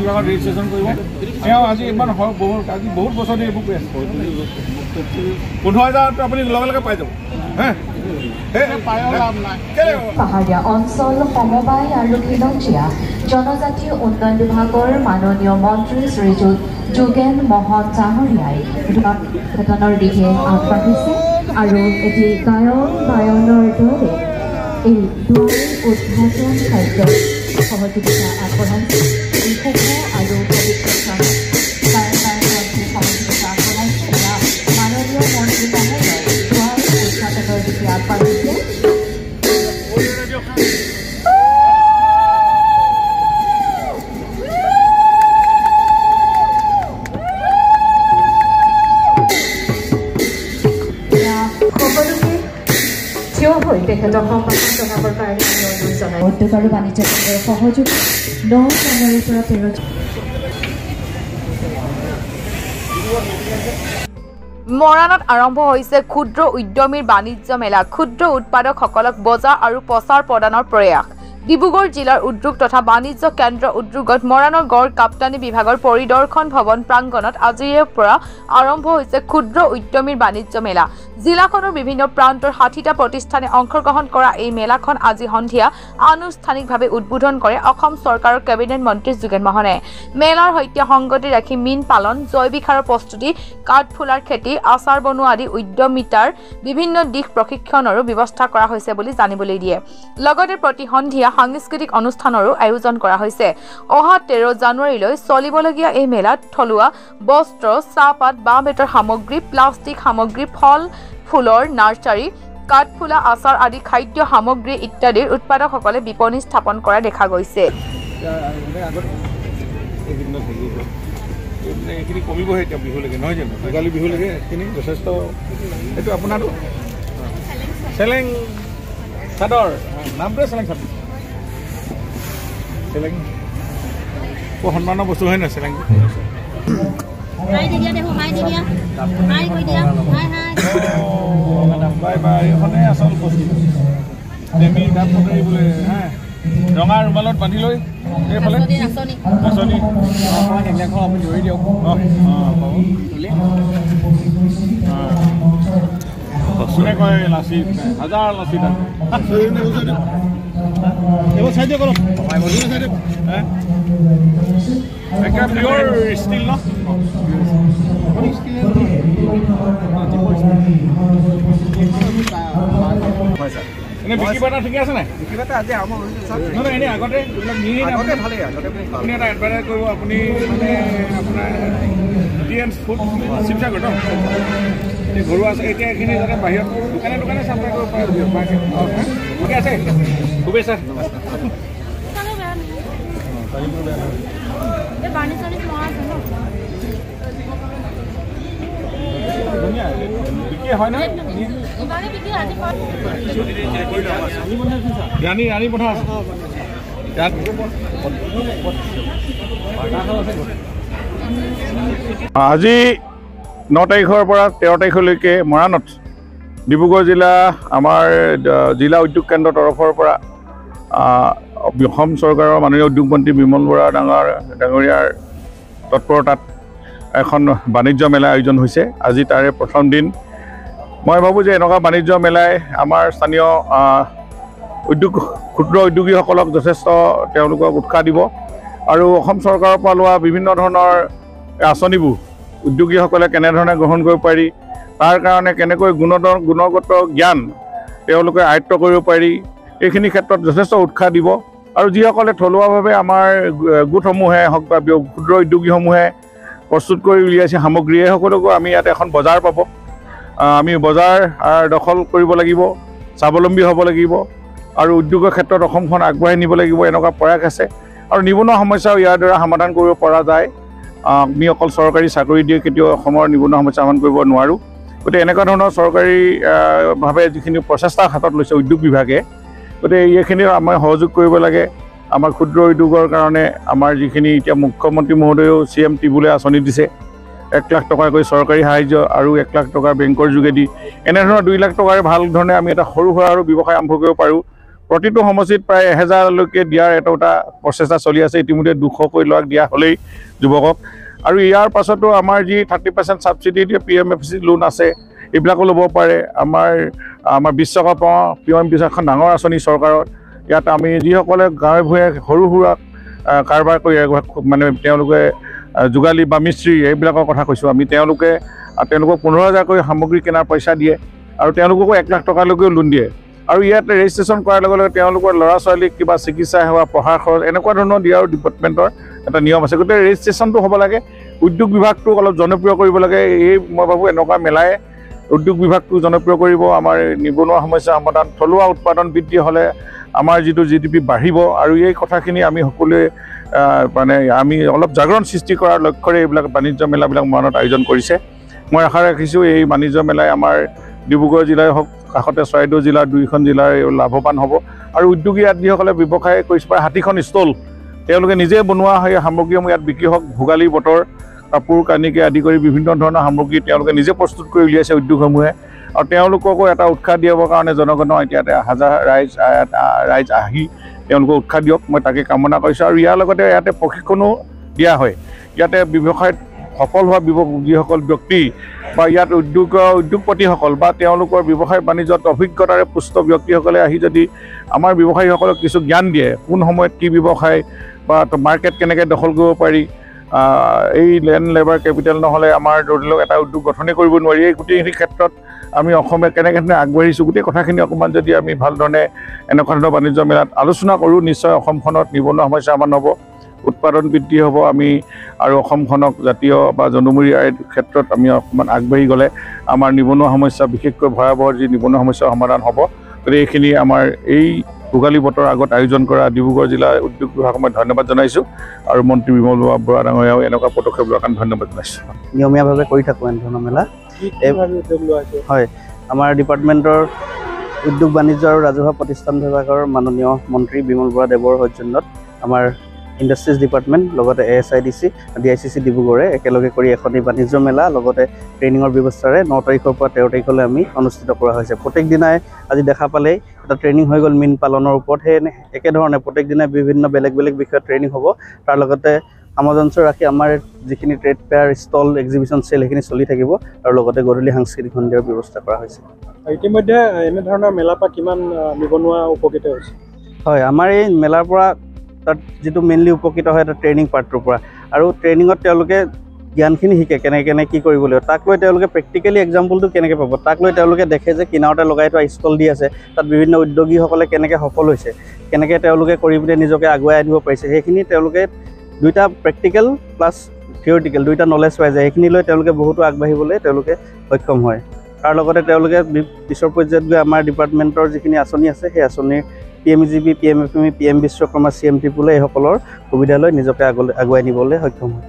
বিভাগত ৰেজিষ্ট্ৰেশ্যন কৰিব তেওঁ আজি ইমান আজি বহুত বছৰ ধৰি এইবোৰ কৰি আছে 15,000 আপুনি লগে লগে পাই যাব পাহাৰীয়া অঞ্চল সমবায় আৰু খিলঞ্জীয়া জনজাতি উন্নয়ন বিভাগৰ মাননীয় মন্ত্ৰী শ্ৰীযুত যোগেন মোহন ডাঙৰীয়াই উদ্ঘাটনৰ দিশে আগবাঢ়িছে আৰু এটি গায়নৰ দৰে এই উদ্ঘাটন কাৰ্যত সহযোগিতা আগবঢ়াইছে এই শুভ আৰু পবিত্ৰ সহযোগিতা আগবঢ়াইছে মাননীয় মন্ত্ৰী ডাঙৰীয়াই উদ্ঘাটনৰ দিশে আগবাঢ়িছে উদ্যোগ আৰু বাণিজ্য কেন্দ্ৰৰ সহযোগ 9 জানুৱাৰীৰ পৰা 13 মৰাণত আৰম্ভ হৈছে ক্ষুদ্ৰ উদ্যমীৰ বাণিজ্য মেলা ক্ষুদ্ৰ উৎপাদকসকলক বজাৰ আৰু প্ৰচাৰ প্ৰদানৰ প্ৰয়াস ডিব্ৰুগড় জিলাৰ উদ্যোগ তথা বাণিজ্য কেন্দ্ৰ উদ্যোগত মৰাণৰ গড় কাপ্তানী বিভাগৰ পৰিদৰ্শন ভৱন প্ৰাংগণত আজিৰে পৰা আৰম্ভ হৈছে ক্ষুদ্ৰ উদ্যমীৰ বাণিজ্য মেলা জিলাখনৰ বিভিন্ন প্ৰান্তৰ 60টা প্ৰতিষ্ঠানে অংশগ্ৰহণ কৰা এই মেলাখন আজি সন্ধিয়া আনুষ্ঠানিকভাৱে উদ্বোধন কৰে অসম চৰকাৰৰ কেবিনেট মন্ত্ৰী যোগেন মোহনে মেলাৰ সৈতে সংগতি ৰাখি মীন পালন জৈৱিক সাৰৰ প্ৰস্তুতি কাঠফুলাৰ খেতি আচাৰ বনোৱা আদি উদ্যমিতাৰ বিভিন্ন দিশ প্ৰশিক্ষণৰো ব্যৱস্থা কৰা হৈছে বুলি জানিবলৈ দিয়ে লগতে প্ৰতি সন্ধিয়া সাংস্কৃতিক অনুষ্ঠানৰো আয়োজন কৰা হৈছে অহা 13 জানুৱাৰীলৈ চলিবলগীয়া এই মেলাত থলুৱা বস্ত্ৰ চাহপাত বাঁহ বেতৰ সামগ্ৰী প্লাষ্টিক সামগ্ৰী ফল ফুলৰ নাৰ্চাৰী কাঠফুলা আচাৰ আদি খাদ্য সামগ্ৰী ইত্যাদিৰ উৎপাদকসকলে বিপণী স্থাপন কৰা দেখা গৈছে এইখিনি কমিবহে এতিয়া বিহুলৈকে নহয় জানো ভোগালী বিহুলৈকে এইখিনি যথেষ্ট এইটো আপোনাৰ চেলেং চাদৰ নামটোৱে চেলেং চাদৰ চেলেং সন্মানৰ বস্তু হয় নহয় চেলেংটো এইখনে আচল বস্তু নেমি গাত বোলে হা ৰঙা ৰুমালত বান্ধি লৈ এইফালে নাচনি আপুনি ধৰি দিয়ক কোনে কয় লাচি হাজাৰ লাচি এইবোৰ চাই দিয়ক অলপ একে পিয়ৰ ষ্টিল ন এনে বিক্ৰী বাৰ্তা ঠিকে আছে নাই বিক্ৰী বাৰ্তা আজি আৰম্ভ হৈছে ছাৰ নহয় এনেই আগতে আগতে ভালেই আগতে আপুনি এটা এডভাৰটাইজ কৰিব আপুনি মানে আপোনাৰ ডিএনছ ফুড শিৱসাগৰ ন ঘৰুৱা আছে এতিয়া এইখিনি যাতে বাহিৰত দোকানে চাপ্লাই কৰিব পাৰে ঠিকে আছে শুভেচ্ছা বিক্ৰী হয় নহয় ৰাণী পঠা আজি 9 তাৰিখৰ পৰা 13 তাৰিখলৈকে মৰাণত ডিব্ৰুগড় জিলা আমাৰ জিলা উদ্যোগ কেন্দ্ৰৰ তৰফৰ পৰা অসম চৰকাৰৰ মাননীয় উদ্যোগ মন্ত্ৰী বিমল বৰা ডাঙৰীয়াৰ তৎপৰতাত এখন বাণিজ্য মেলা আয়োজন হৈছে আজি তাৰে প্ৰথম দিন মই ভাবোঁ যে এনেকুৱা বাণিজ্য মেলাই আমাৰ স্থানীয় ক্ষুদ্ৰ উদ্যোগীসকলক যথেষ্ট তেওঁলোকক উৎসাহ দিব আৰু অসম চৰকাৰৰ পৰা লোৱা বিভিন্ন ধৰণৰ আঁচনিবোৰ উদ্যোগীসকলে কেনেধৰণে গ্ৰহণ কৰিব পাৰি তাৰ কাৰণে কেনেকৈ গুণগত জ্ঞান তেওঁলোকে আয়ত্ব কৰিব পাৰি এইখিনি ক্ষেত্ৰত যথেষ্ট উৎসাহ দিব আৰু যিসকলে থলুৱাভাৱে আমাৰ গোটসমূহে হওক বা ক্ষুদ্ৰ উদ্যোগীসমূহে প্ৰস্তুত কৰি উলিয়াইছে সামগ্ৰী সকলোকো আমি ইয়াত এখন বজাৰ পাব আমি বজাৰ দখল কৰিব লাগিব স্বাৱলম্বী হ'ব লাগিব আৰু উদ্যোগৰ ক্ষেত্ৰত অসমখন আগবঢ়াই নিব লাগিব এনেকুৱা প্ৰয়াস আছে আৰু নিবনুৱা সমস্যাও ইয়াৰ দ্বাৰা সমাধান কৰিব পৰা যায় আমি অকল চৰকাৰী চাকৰি দিয়ে কেতিয়াও অসমৰ নিবনুৱা সমস্যা সমাধান কৰিব নোৱাৰোঁ গতিকে এনেকুৱা ধৰণৰ চৰকাৰীভাৱে যিখিনি প্ৰচেষ্টা হাতত লৈছে উদ্যোগ বিভাগে গতিকে এইখিনি আমি সহযোগ কৰিব লাগে আমাৰ ক্ষুদ্ৰ উদ্যোগৰ কাৰণে আমাৰ যিখিনি এতিয়া মুখ্যমন্ত্ৰী মহোদয়েও CM টিবুলে আঁচনি দিছে 1 লাখ টকাকৈ চৰকাৰী সাহায্য আৰু 1 লাখ টকা বেংকৰ যোগেদি এনেধৰণৰ 2 লাখ টকাৰে ভাল ধৰণে আমি এটা সৰু সুৰা আৰু ব্যৱসায় আৰম্ভ কৰিব পাৰোঁ প্ৰতিটো সমষ্টিত প্ৰায় 1000লৈকে দিয়াৰ এটা প্ৰচেষ্টা চলি আছে। ইতিমধ্যে 200কৈ ল'ৰাক দিয়া হ'লেই যুৱকক। আৰু ইয়াৰ পাছতো আমাৰ যি 30% ছাবচিডি দিয়ে PMFC লোন আছে, এইবিলাকো ল'ব পাৰে। আমাৰ বিশ্বকৰ্মা PM এখন ডাঙৰ আঁচনি চৰকাৰৰ। ইয়াত আমি যিসকলে গাঁৱে ভূঞে সৰু সুৰা কাৰবাৰ কৰি মানে তেওঁলোকে যোগালী বা মিস্ত্ৰী এইবিলাকৰ কথা কৈছোঁ আমি। তেওঁলোকক 15,000কৈ সামগ্ৰী কিনাৰ পইচা দিয়ে আৰু তেওঁলোককো 1 লাখ টকালৈকেও লোন দিয়ে। আৰু ইয়াত ৰেজিষ্ট্ৰেশ্যন কৰাৰ লগে লগে তেওঁলোকৰ ল'ৰা ছোৱালীক কিবা চিকিৎসা সেৱা, পঢ়াৰ খৰচ এনেকুৱা ধৰণৰ দিয়াৰ ডিপাৰ্টমেণ্টৰ এটা নিয়ম আছে। গতিকে ৰেজিষ্ট্ৰেশ্যনটো হ'ব লাগে। উদ্যোগ বিভাগটো অলপ জনপ্ৰিয় কৰিব লাগে। মই ভাবোঁ এনেকুৱা মেলাই উদ্যোগ বিভাগটো জনপ্ৰিয় কৰিব। আমাৰ নিবনুৱা সমস্যা সমাধান, থলুৱা উৎপাদন বৃদ্ধি হ'লে আমাৰ যিটো GDP বাঢ়িব। আৰু এই কথাখিনি আমি সকলোৱে মানে আমি অলপ জাগৰণ সৃষ্টি কৰাৰ লক্ষ্যৰে এইবিলাক বাণিজ্য মেলাবিলাক মৰাণত আয়োজন কৰিছে। মই আশা ৰাখিছোঁ এই বাণিজ্য মেলাই আমাৰ ডিব্ৰুগড় জিলাই হওক, কাষতে চৰাইদেউ জিলাৰ 2খন জিলাৰ লাভৱান হ'ব। আৰু উদ্যোগী ইয়াত যিসকলে ব্যৱসায় কৰিছে, প্ৰায় 60খন ষ্টল তেওঁলোকে নিজে বনোৱা সেই সামগ্ৰীসমূহ ইয়াত বিক্ৰী হওক। ভোগালী বতৰ কাপোৰ কানিকে আদি কৰি বিভিন্ন ধৰণৰ সামগ্ৰী তেওঁলোকে নিজে প্ৰস্তুত কৰি উলিয়াইছে উদ্যোগসমূহে। আৰু তেওঁলোককো এটা উৎসাহ দিয়াবৰ কাৰণে জনগণৰ এতিয়া ৰাইজ আহি তেওঁলোকক উৎসাহ দিয়ক, মই তাকে কামনা কৰিছোঁ। আৰু ইয়াৰ লগতে ইয়াতে প্ৰশিক্ষণো দিয়া হয়। ইয়াতে ব্যৱসায়ত সফল হোৱা যিসকল ব্যক্তি বা ইয়াত উদ্যোগপতিসকল বা তেওঁলোকৰ ব্যৱসায় বাণিজ্যত অভিজ্ঞতাৰে পুষ্ট ব্যক্তিসকলে আহি যদি আমাৰ ব্যৱসায়ীসকলক কিছু জ্ঞান দিয়ে, কোন সময়ত কি ব্যৱসায় বা মাৰ্কেট কেনেকৈ দখল কৰিব পাৰি, এই লেণ্ড লেবাৰ কেপিটেল নহ'লে আমাৰ ধৰি লওক এটা উদ্যোগ গঠনেই কৰিব নোৱাৰি। এই গোটেইখিনি ক্ষেত্ৰত আমি অসমে কেনেকৈ আগবাঢ়িছোঁ গোটেই কথাখিনি অকণমান যদি আমি ভালধৰণে এনেকুৱা ধৰণৰ বাণিজ্য মেলাত আলোচনা কৰোঁ, নিশ্চয় অসমখনত নিবনুৱা সমস্যা সমাধান হ'ব, উৎপাদন বৃদ্ধি হ'ব। আৰু অসমখনক জাতীয় বা জনমূৰি আইৰ ক্ষেত্ৰত আমি অকণমান আগবাঢ়ি গ'লে আমাৰ নিবনুৱা সমস্যা, বিশেষকৈ ভয়াৱহ যি নিবনুৱা সমস্যাৰ সমাধান হ'ব। গতিকে এইখিনি আমাৰ এই ভোগালী বতৰ আগত আয়োজন কৰা ডিব্ৰুগড় জিলা উদ্যোগ বিভাগক মই ধন্যবাদ জনাইছোঁ। আৰু মন্ত্ৰী বিমল বৰা ডাঙৰীয়াও এনেকুৱা পদক্ষেপ লোৱাৰ কাৰণে ধন্যবাদ জনাইছোঁ। নিয়মীয়াভাৱে কৰি থাকোঁ এনেধৰণৰ মেলা। হয়, আমাৰ ডিপাৰ্টমেণ্টৰ উদ্যোগ বাণিজ্য আৰু ৰাজহুৱা প্ৰতিষ্ঠান বিভাগৰ মাননীয় মন্ত্ৰী বিমল বৰা দেৱৰ সৌজন্যত আমাৰ ইণ্ডাষ্ট্ৰিজ ডিপাৰ্টমেণ্ট লগতে ASIDC DICC ডিব্ৰুগড়ে একেলগে কৰি এখন বাণিজ্য মেলা লগতে ট্ৰেইনিঙৰ ব্যৱস্থাৰে 9 তাৰিখৰ পৰা 13 তাৰিখলৈ আমি অনুষ্ঠিত কৰা হৈছে। প্ৰত্যেক দিনাই আজি দেখা পালেই এটা ট্ৰেইনিং হৈ গ'ল মীন পালনৰ ওপৰত। সেই একেধৰণে প্ৰত্যেক দিনাই বিভিন্ন বেলেগ বিষয়ত ট্ৰেইনিং হ'ব। তাৰ লগতে সামঞ্জস্য ৰাখি আমাৰ যিখিনি trade fair, stall, exhibition sale সেইখিনি চলি থাকিব। আৰু লগতে গধূলি সাংস্কৃতিক সন্ধিয়াৰ ব্যৱস্থা কৰা হৈছে। ইতিমধ্যে এনেধৰণৰ মেলাৰ পৰা কিমান নিবনুৱা উপকৃত হৈছে? হয়, আমাৰ এই মেলাৰ পৰা তাত যিটো মেইনলি উপকৃত হয় এটা ট্ৰেইনিং পাৰ্টটোৰ পৰা। আৰু ট্ৰেইনিঙত তেওঁলোকে জ্ঞানখিনি শিকে কেনেকৈ কি কৰিব লাগিব, তাক লৈ তেওঁলোকে প্ৰেক্টিকেলি এক্সাম্পলটো কেনেকৈ পাব, তাক লৈ তেওঁলোকে দেখে যে কিনাৰতে লগাই থোৱা ষ্টল দি আছে, তাত বিভিন্ন উদ্যোগীসকলে কেনেকৈ সফল হৈছে, কেনেকৈ তেওঁলোকে কৰি পিনে নিজকে আগুৱাই আনিব পাৰিছে, সেইখিনি তেওঁলোকে দুইটা প্ৰেক্টিকেল প্লাছ থিয়ৰিটিকেল দুইটা নলেজ পাই যায়। সেইখিনি লৈ তেওঁলোকে বহুতো আগবাঢ়িবলৈ তেওঁলোকে সক্ষম হয়। তাৰ লগতে তেওঁলোকে পিছৰ পৰ্যায়ত গৈ আমাৰ ডিপাৰ্টমেণ্টৰ যিখিনি আঁচনি আছে সেই আঁচনিৰ PMGP, PMFME, PM Vishwakarma, CM Triple এইসকলৰ সুবিধা লৈ নিজকে আগুৱাই নিবলৈ সক্ষম হয়।